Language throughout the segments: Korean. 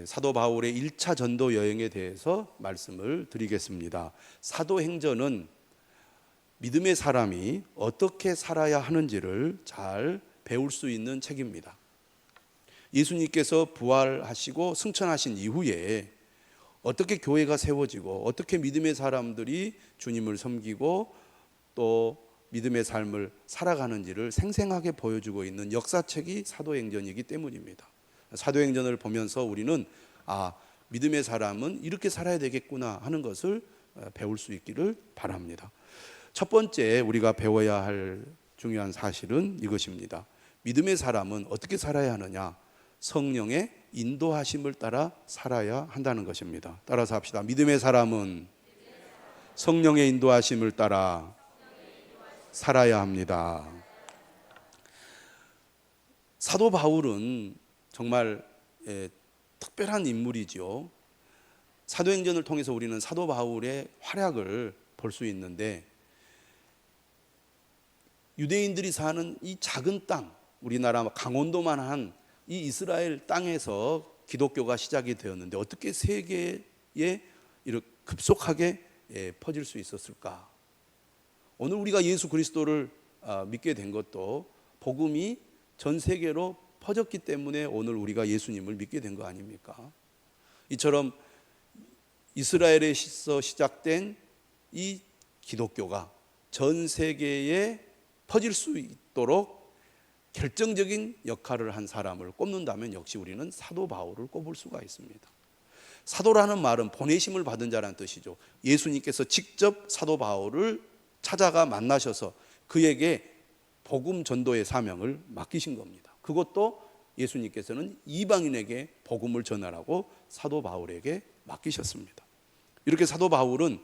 사도 바울의 1차 전도 여행에 대해서 말씀을 드리겠습니다. 사도행전은 믿음의 사람이 어떻게 살아야 하는지를 잘 배울 수 있는 책입니다. 예수님께서 부활하시고 승천하신 이후에 어떻게 교회가 세워지고 어떻게 믿음의 사람들이 주님을 섬기고 또 믿음의 삶을 살아가는지를 생생하게 보여주고 있는 역사책이 사도행전이기 때문입니다. 사도행전을 보면서 우리는 믿음의 사람은 이렇게 살아야 되겠구나 하는 것을 배울 수 있기를 바랍니다. 첫 번째 우리가 배워야 할 중요한 사실은 이것입니다. 믿음의 사람은 어떻게 살아야 하느냐? 성령의 인도하심을 따라 살아야 한다는 것입니다. 따라서 합시다. 믿음의 사람은 성령의 인도하심을 따라 살아야 합니다. 사도 바울은 정말 특별한 인물이죠. 사도행전을 통해서 우리는 사도 바울의 활약을 볼 수 있는데, 유대인들이 사는 이 작은 땅, 우리나라 강원도만 한 이 이스라엘 땅에서 기독교가 시작이 되었는데 어떻게 세계에 이렇게 급속하게 퍼질 수 있었을까? 오늘 우리가 예수 그리스도를 믿게 된 것도 복음이 전 세계로 퍼졌기 때문에 오늘 우리가 예수님을 믿게 된 거 아닙니까? 이처럼 이스라엘에서 시작된 이 기독교가 전 세계에 퍼질 수 있도록 결정적인 역할을 한 사람을 꼽는다면 역시 우리는 사도 바울을 꼽을 수가 있습니다. 사도라는 말은 보내심을 받은 자라는 뜻이죠. 예수님께서 직접 사도 바울을 찾아가 만나셔서 그에게 복음 전도의 사명을 맡기신 겁니다. 그것도 예수님께서는 이방인에게 복음을 전하라고 사도 바울에게 맡기셨습니다. 이렇게 사도 바울은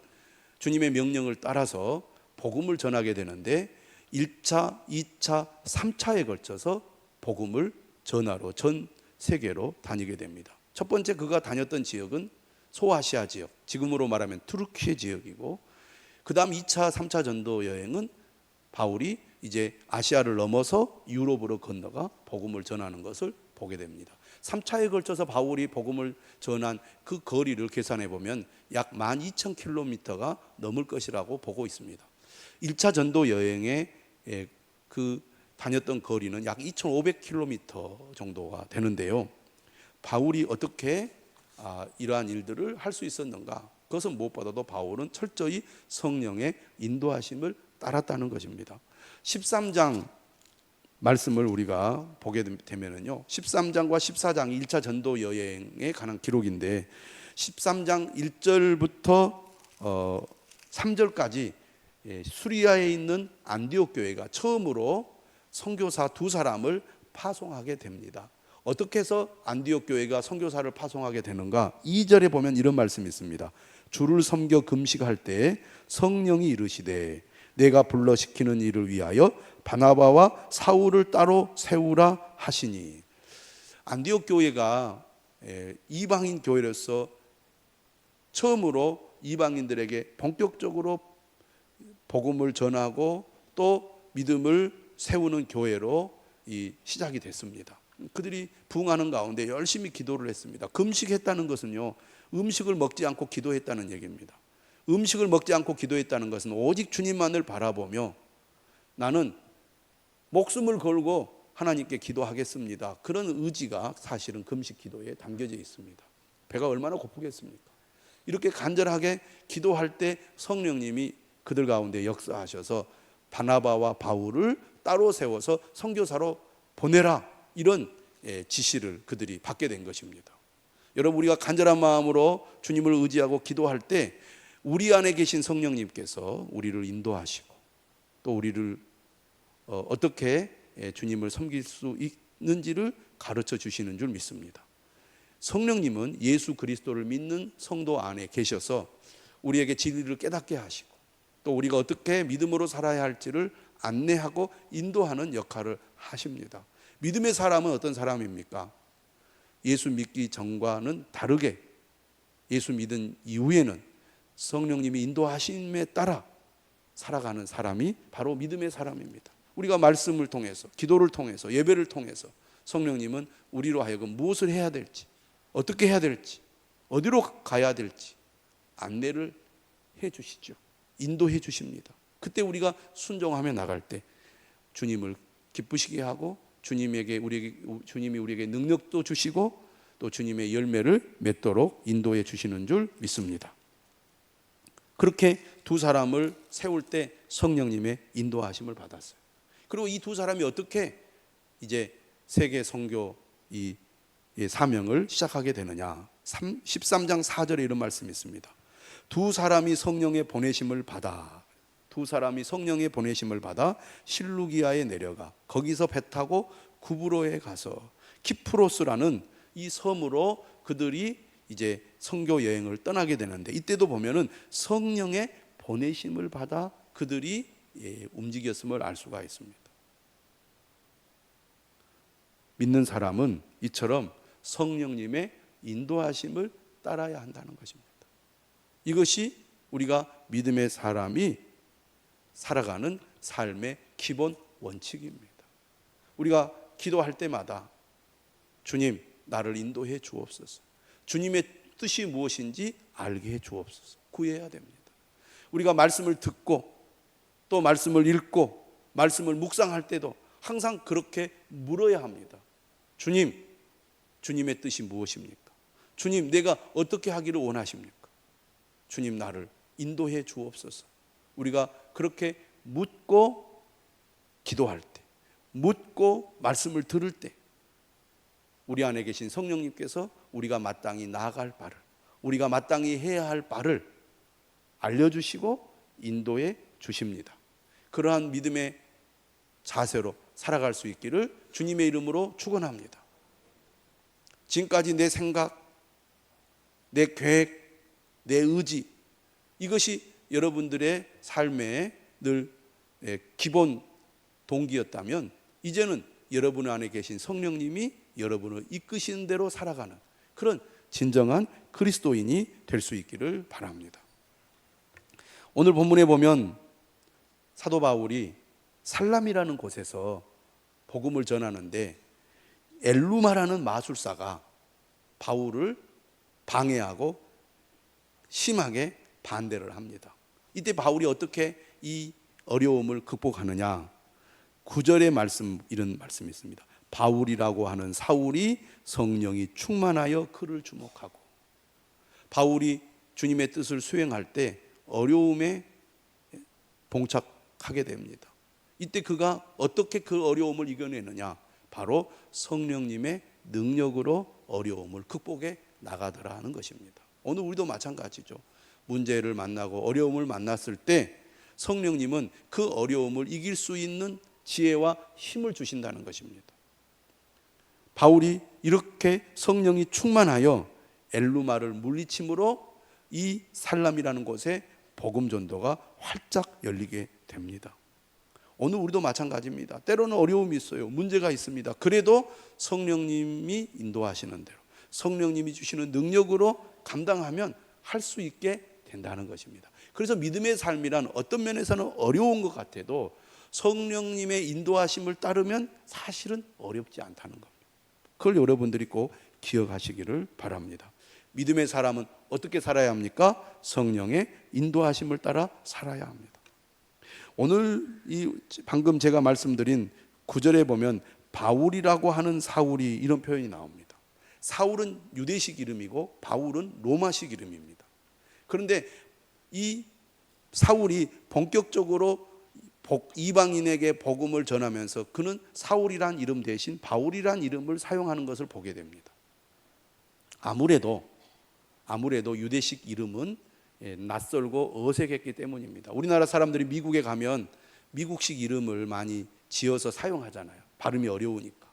주님의 명령을 따라서 복음을 전하게 되는데 1차, 2차, 3차에 걸쳐서 복음을 전하러 전 세계로 다니게 됩니다. 첫 번째 그가 다녔던 지역은 소아시아 지역, 지금으로 말하면 투르키 지역이고, 그 다음 2차, 3차 전도 여행은 바울이 이제 아시아를 넘어서 유럽으로 건너가 복음을 전하는 것을 보게 됩니다. 3차에 걸쳐서 바울이 복음을 전한 그 거리를 계산해 보면 약 12,000km가 넘을 것이라고 보고 있습니다. 1차 전도 여행에 그 다녔던 거리는 약 2,500km 정도가 되는데요. 바울이 어떻게 이러한 일들을 할 수 있었는가? 그것은 무엇보다도 바울은 철저히 성령의 인도하심을 따랐다는 것입니다. 13장 말씀을 우리가 보게 되면은요, 13장과 14장 1차 전도 여행에 관한 기록인데 13장 1절부터 3절까지 수리아에 있는 안디옥 교회가 처음으로 선교사 2사람을 파송하게 됩니다. 어떻게 해서 안디옥 교회가 선교사를 파송하게 되는가? 2절에 보면 이런 말씀이 있습니다. 주를 섬겨 금식할 때에 성령이 이르시되 내가 불러 시키는 일을 위하여 바나바와 사울을 따로 세우라 하시니. 안디옥 교회가 이방인 교회로서 처음으로 이방인들에게 본격적으로 복음을 전하고 또 믿음을 세우는 교회로 시작이 됐습니다. 그들이 부흥하는 가운데 열심히 기도를 했습니다. 금식했다는 것은요, 음식을 먹지 않고 기도했다는 얘기입니다. 음식을 먹지 않고 기도했다는 것은 오직 주님만을 바라보며 나는 목숨을 걸고 하나님께 기도하겠습니다. 그런 의지가 사실은 금식 기도에 담겨져 있습니다. 배가 얼마나 고프겠습니까? 이렇게 간절하게 기도할 때 성령님이 그들 가운데 역사하셔서 바나바와 바울을 따로 세워서 선교사로 보내라, 이런 지시를 그들이 받게 된 것입니다. 여러분, 우리가 간절한 마음으로 주님을 의지하고 기도할 때 우리 안에 계신 성령님께서 우리를 인도하시고 또 우리를 어떻게 주님을 섬길 수 있는지를 가르쳐 주시는 줄 믿습니다. 성령님은 예수 그리스도를 믿는 성도 안에 계셔서 우리에게 진리를 깨닫게 하시고 또 우리가 어떻게 믿음으로 살아야 할지를 안내하고 인도하는 역할을 하십니다. 믿음의 사람은 어떤 사람입니까? 예수 믿기 전과는 다르게 예수 믿은 이후에는 성령님이 인도하심에 따라 살아가는 사람이 바로 믿음의 사람입니다. 우리가 말씀을 통해서, 기도를 통해서, 예배를 통해서 성령님은 우리로 하여금 무엇을 해야 될지, 어떻게 해야 될지, 어디로 가야 될지 안내를 해 주시죠. 인도해 주십니다. 그때 우리가 순종하며 나갈 때 주님을 기쁘시게 하고 주님이 우리에게 능력도 주시고 또 주님의 열매를 맺도록 인도해 주시는 줄 믿습니다. 그렇게 두 사람을 세울 때 성령님의 인도하심을 받았어요. 그리고 이 두 사람이 어떻게 이제 세계 선교 이 사명을 시작하게 되느냐. 13장 4절에 이런 말씀이 있습니다. 두 사람이 성령의 보내심을 받아 실루기아에 내려가 거기서 배 타고 구브로에 가서 키프로스라는 이 섬으로 그들이 이제 선교 여행을 떠나게 되는데, 이때도 보면은 성령의 보내심을 받아 그들이 움직였음을 알 수가 있습니다. 믿는 사람은 이처럼 성령님의 인도하심을 따라야 한다는 것입니다. 이것이 우리가 믿음의 사람이 살아가는 삶의 기본 원칙입니다. 우리가 기도할 때마다 주님, 나를 인도해 주옵소서. 주님의 뜻이 무엇인지 알게 해 주옵소서. 구해야 됩니다. 우리가 말씀을 듣고 또 말씀을 읽고 말씀을 묵상할 때도 항상 그렇게 물어야 합니다. 주님, 주님의 뜻이 무엇입니까? 주님, 내가 어떻게 하기를 원하십니까? 주님, 나를 인도해 주옵소서. 우리가 그렇게 묻고 기도할 때, 묻고 말씀을 들을 때 우리 안에 계신 성령님께서 우리가 마땅히 나아갈 바를, 우리가 마땅히 해야 할 바를 알려주시고 인도해 주십니다. 그러한 믿음의 자세로 살아갈 수 있기를 주님의 이름으로 축원합니다. 지금까지 내 생각, 내 계획, 내 의지, 이것이 여러분들의 삶의 늘 기본 동기였다면 이제는 여러분 안에 계신 성령님이 여러분을 이끄시는 대로 살아가는 그런 진정한 그리스도인이 될 수 있기를 바랍니다. 오늘 본문에 보면 사도 바울이 살람이라는 곳에서 복음을 전하는데 엘루마라는 마술사가 바울을 방해하고 심하게 반대를 합니다. 이때 바울이 어떻게 이 어려움을 극복하느냐. 9절의 말씀, 이런 말씀이 있습니다. 바울이라고 하는 사울이 성령이 충만하여 그를 주목하고, 바울이 주님의 뜻을 수행할 때 어려움에 봉착하게 됩니다. 이때 그가 어떻게 그 어려움을 이겨내느냐, 바로 성령님의 능력으로 어려움을 극복해 나가더라 하는 것입니다. 오늘 우리도 마찬가지죠. 문제를 만나고 어려움을 만났을 때 성령님은 그 어려움을 이길 수 있는 지혜와 힘을 주신다는 것입니다. 바울이 이렇게 성령이 충만하여 엘루마를 물리침으로 이 살람이라는 곳에 복음 전도가 활짝 열리게 됩니다. 오늘 우리도 마찬가지입니다. 때로는 어려움이 있어요. 문제가 있습니다. 그래도 성령님이 인도하시는 대로, 성령님이 주시는 능력으로 감당하면 할 수 있게 된다는 것입니다. 그래서 믿음의 삶이란 어떤 면에서는 어려운 것 같아도 성령님의 인도하심을 따르면 사실은 어렵지 않다는 겁니다. 그걸 여러분들이 꼭 기억하시기를 바랍니다. 믿음의 사람은 어떻게 살아야 합니까? 성령의 인도하심을 따라 살아야 합니다. 오늘 방금 제가 말씀드린 9절에 보면 바울이라고 하는 사울이, 이런 표현이 나옵니다. 사울은 유대식 이름이고 바울은 로마식 이름입니다. 그런데 이 사울이 본격적으로 이방인에게 복음을 전하면서 그는 사울이란 이름 대신 바울이란 이름을 사용하는 것을 보게 됩니다. 아무래도 유대식 이름은 낯설고 어색했기 때문입니다. 우리나라 사람들이 미국에 가면 미국식 이름을 많이 지어서 사용하잖아요. 발음이 어려우니까.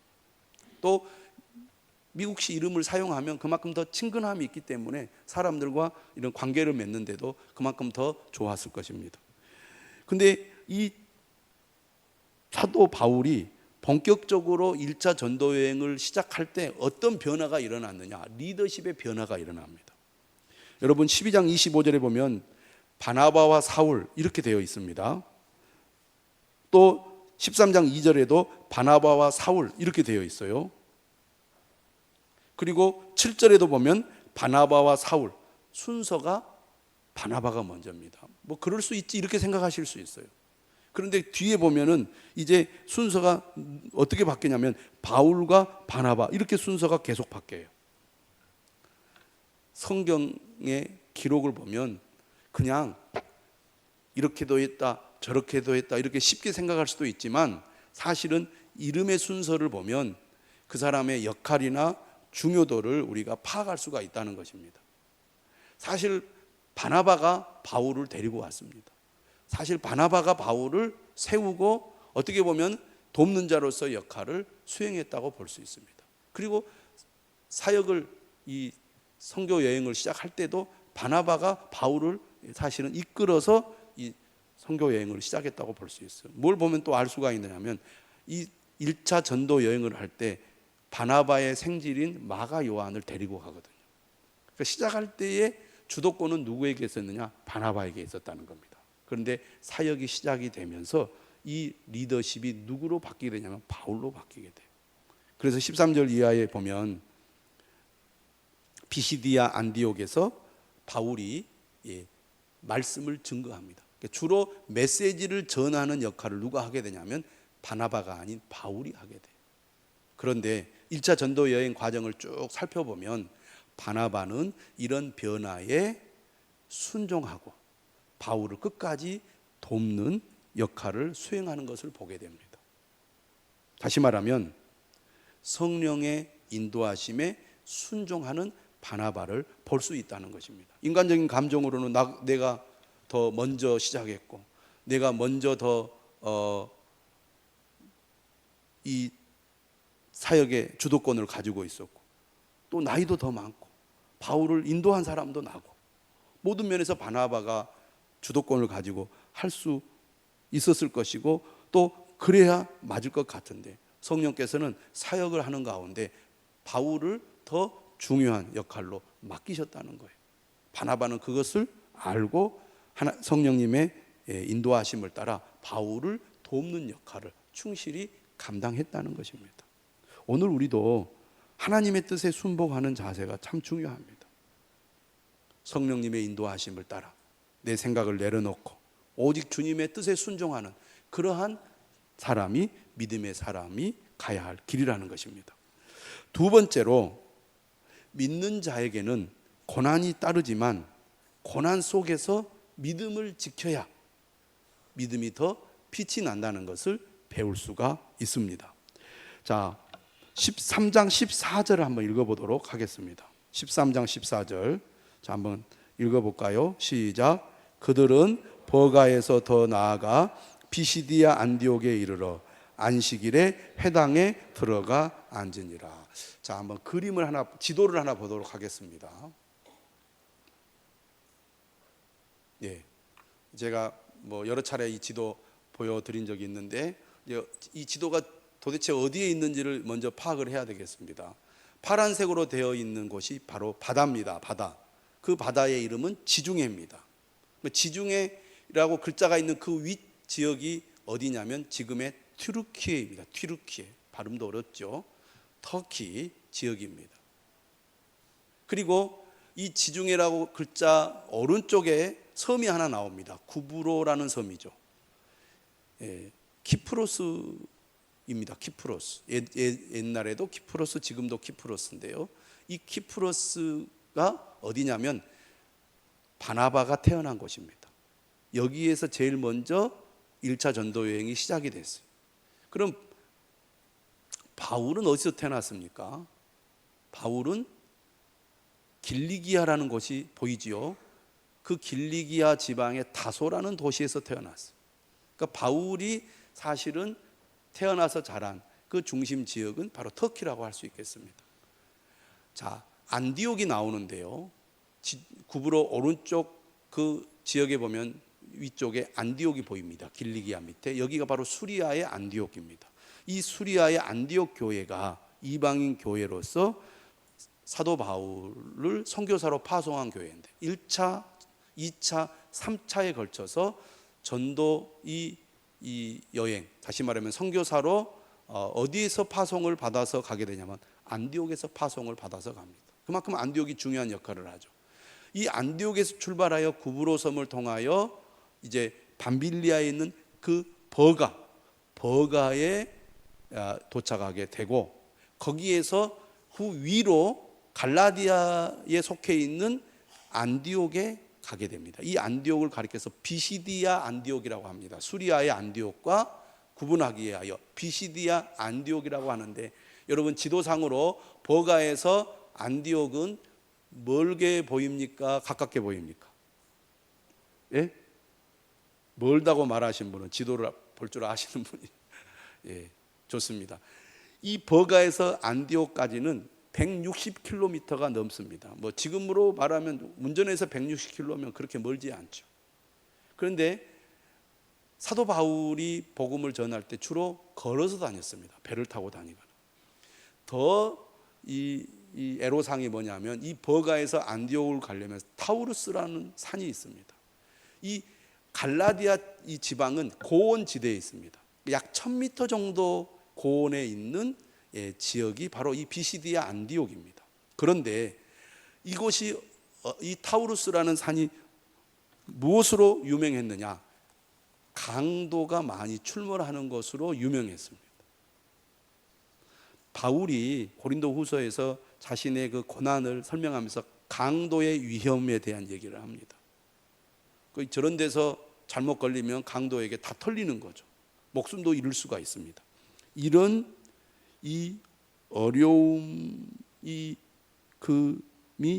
또 미국식 이름을 사용하면 그만큼 더 친근함이 있기 때문에 사람들과 이런 관계를 맺는데도 그만큼 더 좋았을 것입니다. 근데 이 사도 바울이 본격적으로 1차 전도 여행을 시작할 때 어떤 변화가 일어났느냐? 리더십의 변화가 일어납니다. 여러분 12장 25절에 보면 바나바와 사울 이렇게 되어 있습니다. 또 13장 2절에도 바나바와 사울 이렇게 되어 있어요. 그리고 7절에도 보면 바나바와 사울, 순서가 바나바가 먼저입니다. 뭐 그럴 수 있지 이렇게 생각하실 수 있어요. 그런데 뒤에 보면은 이제 순서가 어떻게 바뀌냐면 바울과 바나바 이렇게 순서가 계속 바뀌어요. 성경의 기록을 보면 그냥 이렇게도 했다 저렇게도 했다 이렇게 쉽게 생각할 수도 있지만 사실은 이름의 순서를 보면 그 사람의 역할이나 중요도를 우리가 파악할 수가 있다는 것입니다. 사실 바나바가 바울을 데리고 왔습니다. 사실 바나바가 바울을 세우고 어떻게 보면 돕는 자로서 역할을 수행했다고 볼 수 있습니다. 그리고 사역을 이 선교 여행을 시작할 때도 바나바가 바울을 사실은 이끌어서 이 선교 여행을 시작했다고 볼 수 있어요. 뭘 보면 또 알 수가 있느냐면 이 1차 전도 여행을 할 때 바나바의 생질인 마가 요한을 데리고 가거든요. 그러니까 시작할 때에 주도권은 누구에게 있었느냐? 바나바에게 있었다는 겁니다. 그런데 사역이 시작이 되면서 이 리더십이 누구로 바뀌게 되냐면 바울로 바뀌게 돼요. 그래서 13절 이하에 보면 비시디아 안디옥에서 바울이 말씀을 증거합니다. 주로 메시지를 전하는 역할을 누가 하게 되냐면 바나바가 아닌 바울이 하게 돼요. 그런데 1차 전도 여행 과정을 쭉 살펴보면 바나바는 이런 변화에 순종하고 바울을 끝까지 돕는 역할을 수행하는 것을 보게 됩니다. 다시 말하면 성령의 인도하심에 순종하는 바나바를 볼 수 있다는 것입니다. 인간적인 감정으로는 내가 더 먼저 시작했고 내가 먼저 이 사역의 주도권을 가지고 있었고 또 나이도 더 많고 바울을 인도한 사람도 나고 모든 면에서 바나바가 주도권을 가지고 할 수 있었을 것이고 또 그래야 맞을 것 같은데 성령께서는 사역을 하는 가운데 바울을 더 중요한 역할로 맡기셨다는 거예요. 바나바는 그것을 알고 성령님의 인도하심을 따라 바울을 돕는 역할을 충실히 감당했다는 것입니다. 오늘 우리도 하나님의 뜻에 순복하는 자세가 참 중요합니다. 성령님의 인도하심을 따라 내 생각을 내려놓고 오직 주님의 뜻에 순종하는 그러한 사람이 믿음의 사람이 가야 할 길이라는 것입니다. 두 번째로 믿는 자에게는 고난이 따르지만 고난 속에서 믿음을 지켜야 믿음이 더 빛이 난다는 것을 배울 수가 있습니다. 자, 13장 14절을 한번 읽어보도록 하겠습니다. 13장 14절 자, 한번 읽어볼까요? 시작. 그들은 버가에서 더 나아가 비시디아 안디옥에 이르러 안식일에 회당에 들어가 앉으니라. 자, 한번 지도를 하나 보도록 하겠습니다. 예, 제가 뭐 여러 차례 이 지도 보여드린 적이 있는데 이 지도가 도대체 어디에 있는지를 먼저 파악을 해야 되겠습니다. 파란색으로 되어 있는 곳이 바로 바다입니다. 바다. 그 바다의 이름은 지중해입니다. 지중해라고 글자가 있는 그 윗 지역이 어디냐면 지금의 튀르키예입니다. 튀르키예. 발음도 어렵죠. 터키 지역입니다. 그리고 이 지중해라고 글자 오른쪽에 섬이 하나 나옵니다. 구브로라는 섬이죠. 키프로스입니다. 키프로스. 옛날에도 키프로스, 지금도 키프로스인데요. 이 키프로스가 어디냐면 바나바가 태어난 곳입니다. 여기에서 제일 먼저 1차 전도 여행이 시작이 됐어요. 그럼 바울은 어디서 태어났습니까? 바울은 길리기아라는 곳이 보이지요. 그 길리기아 지방의 다소라는 도시에서 태어났어요. 그러니까 바울이 사실은 태어나서 자란 그 중심 지역은 바로 터키라고 할 수 있겠습니다. 자, 안디옥이 나오는데요. 구브로 오른쪽 그 지역에 보면 위쪽에 안디옥이 보입니다. 길리기아 밑에. 여기가 바로 수리아의 안디옥입니다. 이 수리아의 안디옥 교회가 이방인 교회로서 사도 바울을 선교사로 파송한 교회인데 1차, 2차, 3차에 걸쳐서 전도 이 여행, 다시 말하면 선교사로 어디에서 파송을 받아서 가게 되냐면 안디옥에서 파송을 받아서 갑니다. 그만큼 안디옥이 중요한 역할을 하죠. 이 안디옥에서 출발하여 구브로 섬을 통하여 이제 밤빌리아에 있는 그 버가에 도착하게 되고, 거기에서 그 위로 갈라디아에 속해 있는 안디옥에 가게 됩니다. 이 안디옥을 가리켜서 비시디아 안디옥이라고 합니다. 수리아의 안디옥과 구분하기 위하여 비시디아 안디옥이라고 하는데, 여러분 지도상으로 버가에서 안디옥은 멀게 보입니까? 가깝게 보입니까? 예? 멀다고 말하신 분은 지도를 볼 줄 아시는 분이 예, 좋습니다. 이 버가에서 안디옥까지는 160km가 넘습니다. 뭐 지금으로 말하면 운전해서 160km면 그렇게 멀지 않죠. 그런데 사도 바울이 복음을 전할 때 주로 걸어서 다녔습니다. 배를 타고 다니거나. 더 이 애로사항이 뭐냐면, 이 버가에서 안디옥을 가려면 타우루스라는 산이 있습니다. 이 갈라디아 이 지방은 고원 지대에 있습니다. 약 1000m 정도 고원에 있는 지역이 바로 이 비시디아 안디옥입니다. 그런데 이곳이 이 타우루스라는 산이 무엇으로 유명했느냐? 강도가 많이 출몰하는 것으로 유명했습니다. 바울이 고린도 후서에서 자신의 그 고난을 설명하면서 강도의 위험에 대한 얘기를 합니다. 저런 데서 잘못 걸리면 강도에게 다 털리는 거죠. 목숨도 잃을 수가 있습니다. 이런 이 어려움이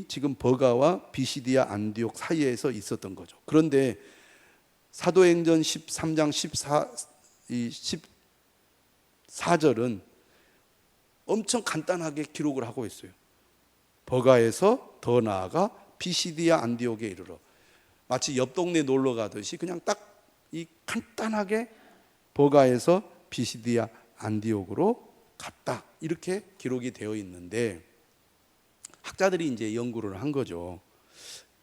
지금 버가와 비시디아 안디옥 사이에서 있었던 거죠. 그런데 사도행전 13장 14절은 엄청 간단하게 기록을 하고 있어요. 버가에서 더 나아가 비시디아 안디옥에 이르러, 마치 옆 동네 놀러 가듯이 그냥 딱 이 간단하게 버가에서 비시디아 안디옥으로 갔다, 이렇게 기록이 되어 있는데, 학자들이 이제 연구를 한 거죠.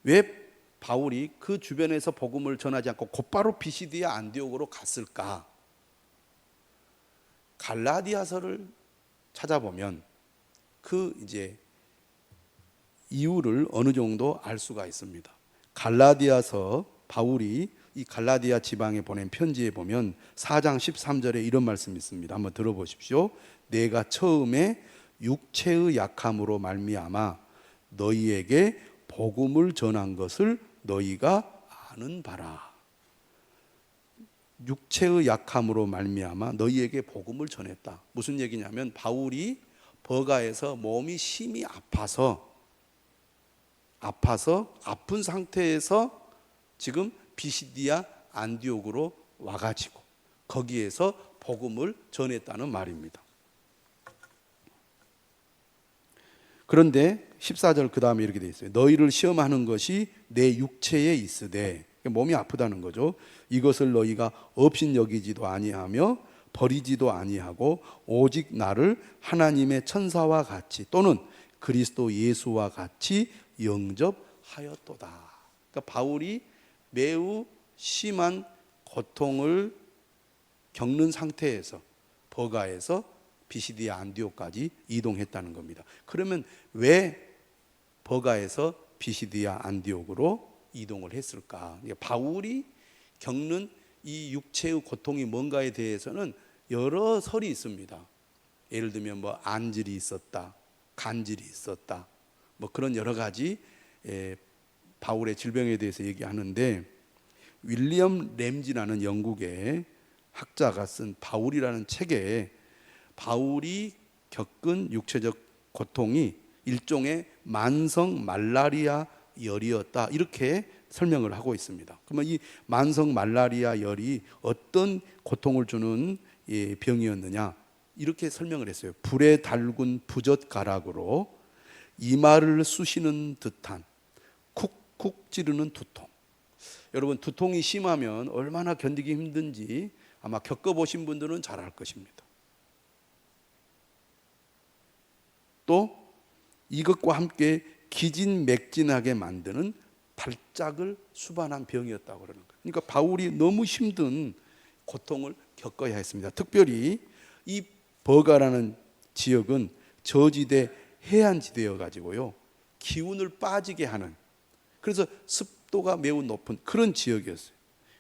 왜 바울이 그 주변에서 복음을 전하지 않고 곧바로 비시디아 안디옥으로 갔을까? 갈라디아서를 찾아보면 그 이제 이유를 어느 정도 알 수가 있습니다. 갈라디아서, 바울이 이 갈라디아 지방에 보낸 편지에 보면 4장 13절에 이런 말씀이 있습니다. 한번 들어보십시오. 내가 처음에 육체의 약함으로 말미암아 너희에게 복음을 전한 것을 너희가 아는 바라. 육체의 약함으로 말미암아 너희에게 복음을 전했다. 무슨 얘기냐면, 바울이 버가에서 몸이 심히 아파서 아픈 상태에서 지금 비시디아 안디옥으로 와가지고 거기에서 복음을 전했다는 말입니다. 그런데 14절 그 다음에 이렇게 돼 있어요. 너희를 시험하는 것이 내 육체에 있으되, 몸이 아프다는 거죠. 이것을 너희가 업신여기지도 아니하며 버리지도 아니하고 오직 나를 하나님의 천사와 같이 또는 그리스도 예수와 같이 영접하였도다. 그러니까 바울이 매우 심한 고통을 겪는 상태에서 버가에서 비시디아 안디옥까지 이동했다는 겁니다. 그러면 왜 버가에서 비시디아 안디옥으로 이동을 했을까? 바울이 겪는 이 육체의 고통이 뭔가에 대해서는 여러 설이 있습니다. 예를 들면 뭐 안질이 있었다, 간질이 있었다, 뭐 그런 여러 가지 바울의 질병에 대해서 얘기하는데, 윌리엄 램지라는 영국의 학자가 쓴 바울이라는 책에 바울이 겪은 육체적 고통이 일종의 만성 말라리아 열이었다, 이렇게 설명을 하고 있습니다. 그러면 이 만성 말라리아 열이 어떤 고통을 주는 병이었느냐, 이렇게 설명을 했어요. 불에 달군 부젓 가락으로 이마를 쑤시는 듯한 쿡쿡 찌르는 두통. 여러분, 두통이 심하면 얼마나 견디기 힘든지 아마 겪어보신 분들은 잘 알 것입니다. 또 이것과 함께 기진맥진하게 만드는 발작을 수반한 병이었다고 그러는 거예요. 그러니까 바울이 너무 힘든 고통을 겪어야 했습니다. 특별히 이 버가라는 지역은 저지대 해안지대여 가지고요, 기운을 빠지게 하는, 그래서 습도가 매우 높은 그런 지역이었어요.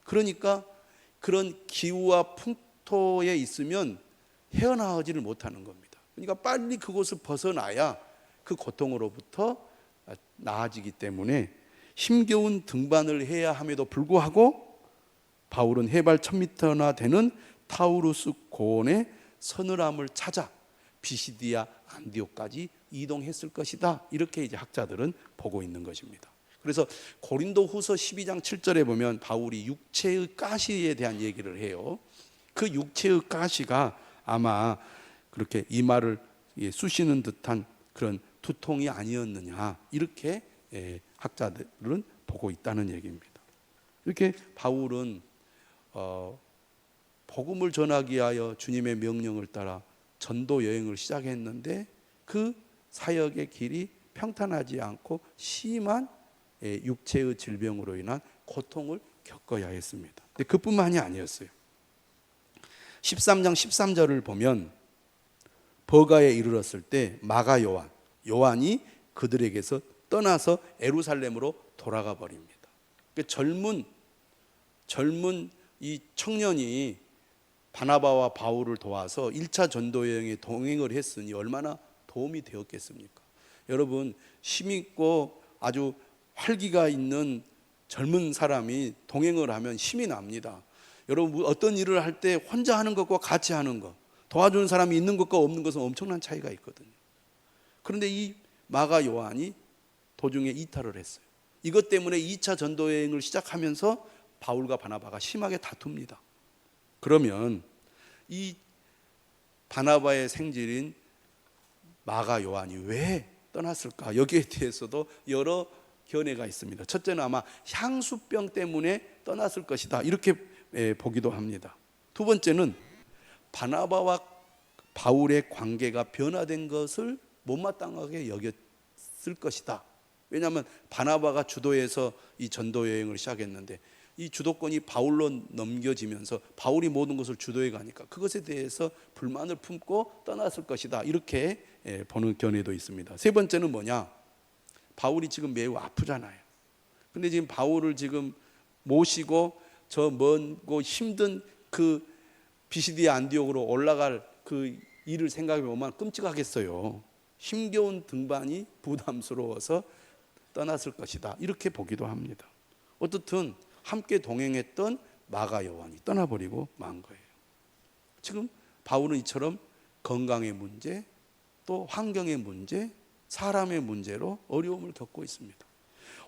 그러니까 그런 기후와 풍토에 있으면 헤어나오지를 못하는 겁니다. 그러니까 빨리 그곳을 벗어나야 그 고통으로부터 나아지기 때문에 힘겨운 등반을 해야 함에도 불구하고 바울은 해발 1000m나 되는 타우루스 고원의 서늘함을 찾아 비시디아 안디옥까지 이동했을 것이다. 이렇게 이제 학자들은 보고 있는 것입니다. 그래서 고린도후서 12장 7절에 보면 바울이 육체의 가시에 대한 얘기를 해요. 그 육체의 가시가 아마 그렇게 이마를 쑤시는 듯한 그런 두통이 아니었느냐, 이렇게 학자들은 보고 있다는 얘기입니다. 이렇게 바울은 복음을 전하기 위하여 주님의 명령을 따라 전도 여행을 시작했는데 그 사역의 길이 평탄하지 않고 심한 육체의 질병으로 인한 고통을 겪어야 했습니다. 근데 그뿐만이 아니었어요. 13장 13절을 보면 버가에 이르렀을 때 마가 요한이 그들에게서 떠나서 예루살렘으로 돌아가 버립니다. 젊은 이 청년이 바나바와 바울을 도와서 1차 전도 여행에 동행을 했으니 얼마나 도움이 되었겠습니까? 여러분, 힘있고 아주 활기가 있는 젊은 사람이 동행을 하면 힘이 납니다. 여러분, 어떤 일을 할 때 혼자 하는 것과 같이 하는 것, 도와주는 사람이 있는 것과 없는 것은 엄청난 차이가 있거든요. 그런데 이 마가 요한이 도중에 이탈을 했어요. 이것 때문에 2차 전도 여행을 시작하면서 바울과 바나바가 심하게 다툽니다. 그러면 이 바나바의 생질인 마가 요한이 왜 떠났을까? 여기에 대해서도 여러 견해가 있습니다. 첫째는 아마 향수병 때문에 떠났을 것이다, 이렇게 보기도 합니다. 두 번째는 바나바와 바울의 관계가 변화된 것을 못마땅하게 여겼을 것이다. 왜냐하면 바나바가 주도해서 이 전도 여행을 시작했는데 이 주도권이 바울로 넘겨지면서 바울이 모든 것을 주도해 가니까 그것에 대해서 불만을 품고 떠났을 것이다, 이렇게 보는 견해도 있습니다. 세 번째는 뭐냐? 바울이 지금 매우 아프잖아요. 근데 지금 바울을 지금 모시고 저 먼고 힘든 그 비시디아 안디옥으로 올라갈 그 일을 생각해 보면 끔찍하겠어요. 힘겨운 등반이 부담스러워서 떠났을 것이다, 이렇게 보기도 합니다. 어떻든 함께 동행했던 마가 요한이 떠나버리고 만 거예요. 지금 바울은 이처럼 건강의 문제, 또 환경의 문제, 사람의 문제로 어려움을 겪고 있습니다.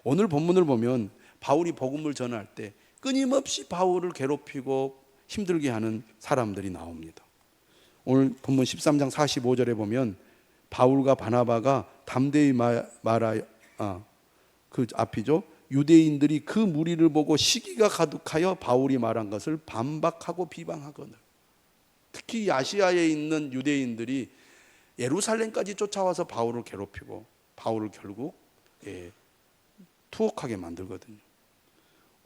오늘 본문을 보면 바울이 복음을 전할 때 끊임없이 바울을 괴롭히고 힘들게 하는 사람들이 나옵니다. 오늘 본문 13장 45절에 보면 바울과 바나바가 담대히 그 앞이죠. 유대인들이 그 무리를 보고 시기가 가득하여 바울이 말한 것을 반박하고 비방하거늘. 특히 아시아에 있는 유대인들이 예루살렘까지 쫓아와서 바울을 괴롭히고 바울을 결국 투옥하게 만들거든요.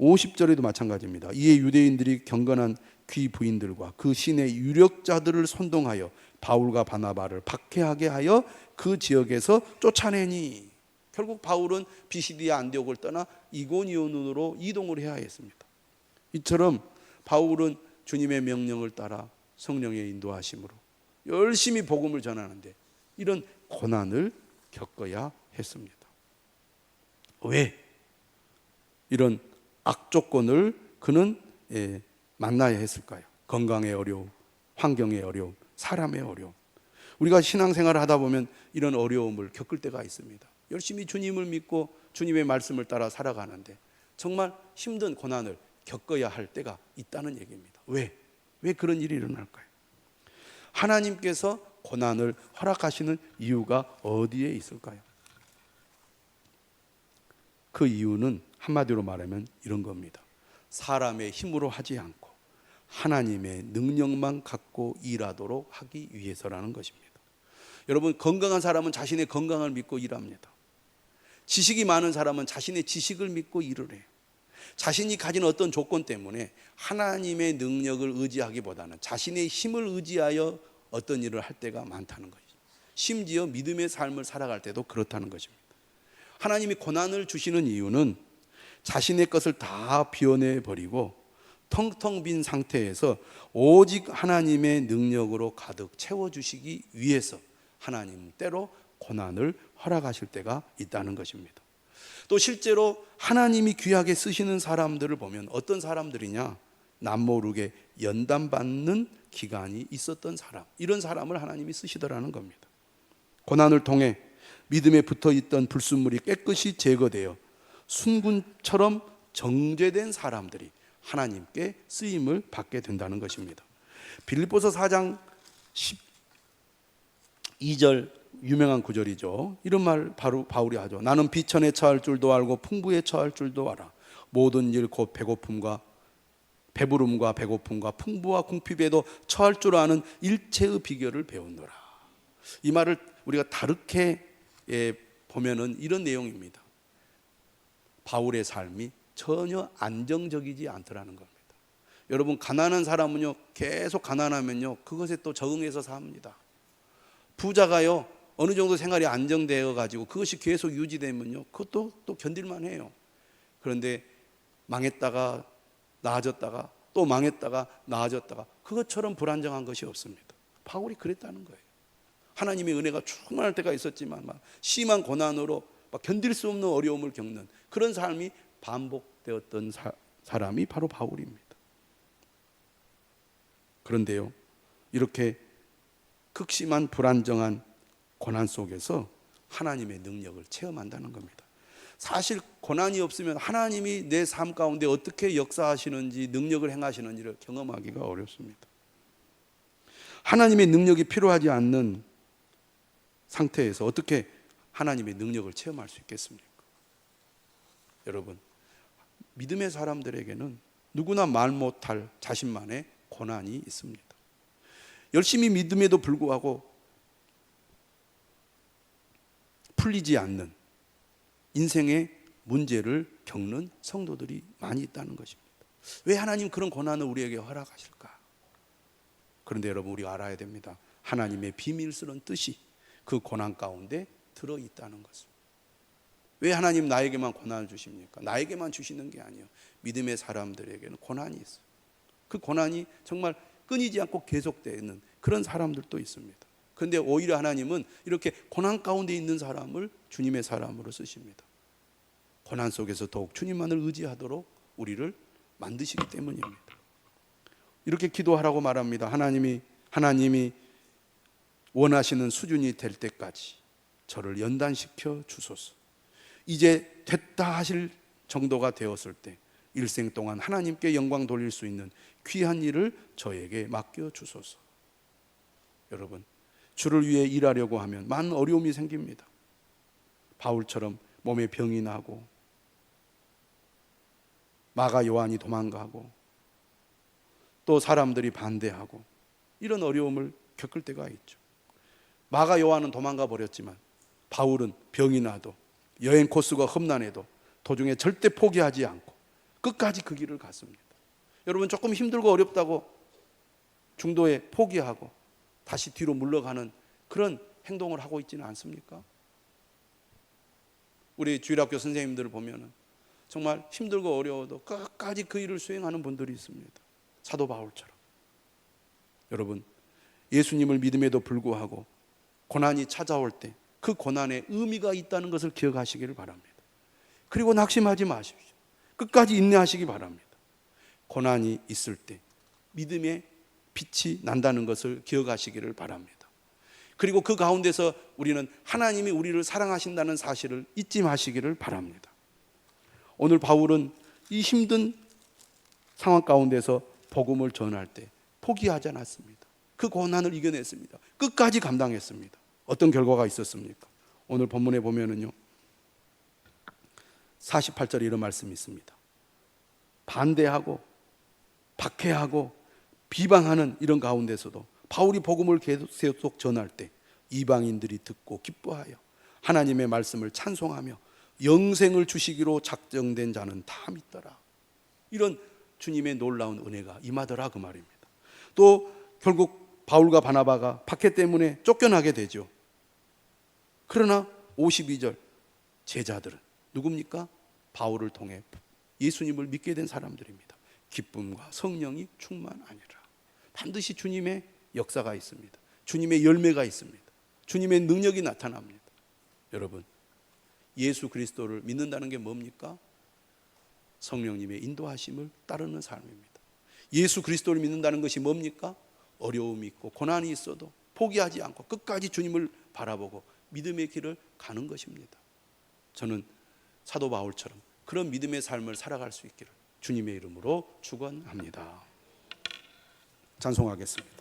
50절에도 마찬가지입니다. 이에 유대인들이 경건한 귀 부인들과 그 신의 유력자들을 선동하여 바울과 바나바를 박해하게 하여 그 지역에서 쫓아내니, 결국 바울은 비시디아 안디옥을 떠나 이고니온으로 이동을 해야 했습니다. 이처럼 바울은 주님의 명령을 따라 성령의 인도하심으로 열심히 복음을 전하는데 이런 고난을 겪어야 했습니다. 왜? 이런 악조건을 그는 만나야 했을까요? 건강의 어려움, 환경의 어려움, 사람의 어려움. 우리가 신앙생활을 하다 보면 이런 어려움을 겪을 때가 있습니다. 열심히 주님을 믿고 주님의 말씀을 따라 살아가는데 정말 힘든 고난을 겪어야 할 때가 있다는 얘기입니다. 왜? 왜 그런 일이 일어날까요? 하나님께서 고난을 허락하시는 이유가 어디에 있을까요? 그 이유는 한마디로 말하면 이런 겁니다. 사람의 힘으로 하지 않고 하나님의 능력만 갖고 일하도록 하기 위해서라는 것입니다. 여러분, 건강한 사람은 자신의 건강을 믿고 일합니다. 지식이 많은 사람은 자신의 지식을 믿고 일을 해요. 자신이 가진 어떤 조건 때문에 하나님의 능력을 의지하기보다는 자신의 힘을 의지하여 어떤 일을 할 때가 많다는 것이죠. 심지어 믿음의 삶을 살아갈 때도 그렇다는 것입니다. 하나님이 고난을 주시는 이유는 자신의 것을 다 비워내 버리고 텅텅 빈 상태에서 오직 하나님의 능력으로 가득 채워주시기 위해서 하나님 때로 고난을 허락하실 때가 있다는 것입니다. 또 실제로 하나님이 귀하게 쓰시는 사람들을 보면 어떤 사람들이냐, 남모르게 연단받는 기간이 있었던 사람, 이런 사람을 하나님이 쓰시더라는 겁니다. 고난을 통해 믿음에 붙어있던 불순물이 깨끗이 제거되어 순군처럼 정죄된 사람들이 하나님께 쓰임을 받게 된다는 것입니다. 빌립보서 4장 12절 유명한 구절이죠. 이런 말 바로 바울이 하죠. 나는 비천에 처할 줄도 알고 풍부에 처할 줄도 알아. 모든 일 곧 배부름과 배고픔과 풍부와 궁핍에도 처할 줄 아는 일체의 비결을 배우노라. 이 말을 우리가 다르게 보면은 이런 내용입니다. 바울의 삶이 전혀 안정적이지 않더라는 겁니다. 여러분, 가난한 사람은요, 계속 가난하면요, 그것에 또 적응해서 삽니다. 부자가요, 어느 정도 생활이 안정되어 가지고 그것이 계속 유지되면요, 그것도 또 견딜만 해요. 그런데 망했다가 나아졌다가 또 망했다가 나아졌다가 그것처럼 불안정한 것이 없습니다. 바울이 그랬다는 거예요. 하나님의 은혜가 충만할 때가 있었지만 막 심한 고난으로 막 견딜 수 없는 어려움을 겪는 그런 삶이 반복되었던 사람이 바로 바울입니다. 그런데요, 이렇게 극심한 불안정한 고난 속에서 하나님의 능력을 체험한다는 겁니다. 사실 고난이 없으면 하나님이 내 삶 가운데 어떻게 역사하시는지, 능력을 행하시는지를 경험하기가 어렵습니다. 하나님의 능력이 필요하지 않는 상태에서 어떻게 하나님의 능력을 체험할 수 있겠습니까? 여러분, 믿음의 사람들에게는 누구나 말 못할 자신만의 고난이 있습니다. 열심히 믿음에도 불구하고 풀리지 않는 인생의 문제를 겪는 성도들이 많이 있다는 것입니다. 왜 하나님 그런 고난을 우리에게 허락하실까? 그런데 여러분, 우리가 알아야 됩니다. 하나님의 비밀스러운 뜻이 그 고난 가운데 들어있다는 것을. 왜 하나님 나에게만 고난을 주십니까? 나에게만 주시는 게 아니에요. 믿음의 사람들에게는 고난이 있어요. 그 고난이 정말 끊이지 않고 계속되는 그런 사람들도 있습니다. 그런데 오히려 하나님은 이렇게 고난 가운데 있는 사람을 주님의 사람으로 쓰십니다. 고난 속에서 더욱 주님만을 의지하도록 우리를 만드시기 때문입니다. 이렇게 기도하라고 말합니다. 하나님이 원하시는 수준이 될 때까지 저를 연단시켜 주소서. 이제 됐다 하실 정도가 되었을 때 일생 동안 하나님께 영광 돌릴 수 있는 귀한 일을 저에게 맡겨 주소서. 여러분, 주를 위해 일하려고 하면 많은 어려움이 생깁니다. 바울처럼 몸에 병이 나고 마가 요한이 도망가고 또 사람들이 반대하고 이런 어려움을 겪을 때가 있죠. 마가 요한은 도망가 버렸지만 바울은 병이 나도 여행 코스가 험난해도 도중에 절대 포기하지 않고 끝까지 그 길을 갔습니다. 여러분, 조금 힘들고 어렵다고 중도에 포기하고 다시 뒤로 물러가는 그런 행동을 하고 있지는 않습니까? 우리 주일학교 선생님들을 보면 정말 힘들고 어려워도 끝까지 그 일을 수행하는 분들이 있습니다. 사도 바울처럼. 여러분, 예수님을 믿음에도 불구하고 고난이 찾아올 때 그 고난에 의미가 있다는 것을 기억하시기를 바랍니다. 그리고 낙심하지 마십시오. 끝까지 인내하시기 바랍니다. 고난이 있을 때 믿음의 빛이 난다는 것을 기억하시기를 바랍니다. 그리고 그 가운데서 우리는 하나님이 우리를 사랑하신다는 사실을 잊지 마시기를 바랍니다. 오늘 바울은 이 힘든 상황 가운데서 복음을 전할 때 포기하지 않았습니다. 그 고난을 이겨냈습니다. 끝까지 감당했습니다. 어떤 결과가 있었습니까? 오늘 본문에 보면은요, 48절에 이런 말씀이 있습니다. 반대하고 박해하고 비방하는 이런 가운데서도 바울이 복음을 계속 전할 때 이방인들이 듣고 기뻐하여 하나님의 말씀을 찬송하며 영생을 주시기로 작정된 자는 다 믿더라. 이런 주님의 놀라운 은혜가 임하더라, 그 말입니다. 또 결국 바울과 바나바가 박해 때문에 쫓겨나게 되죠. 그러나 52절 제자들은 누굽니까? 바울을 통해 예수님을 믿게 된 사람들입니다. 기쁨과 성령이 충만하니라. 반드시 주님의 역사가 있습니다. 주님의 열매가 있습니다. 주님의 능력이 나타납니다. 여러분, 예수 그리스도를 믿는다는 게 뭡니까? 성령님의 인도하심을 따르는 삶입니다. 예수 그리스도를 믿는다는 것이 뭡니까? 어려움이 있고 고난이 있어도 포기하지 않고 끝까지 주님을 바라보고 믿음의 길을 가는 것입니다. 저는 사도 바울처럼 그런 믿음의 삶을 살아갈 수 있기를 주님의 이름으로 축원합니다. 찬송하겠습니다.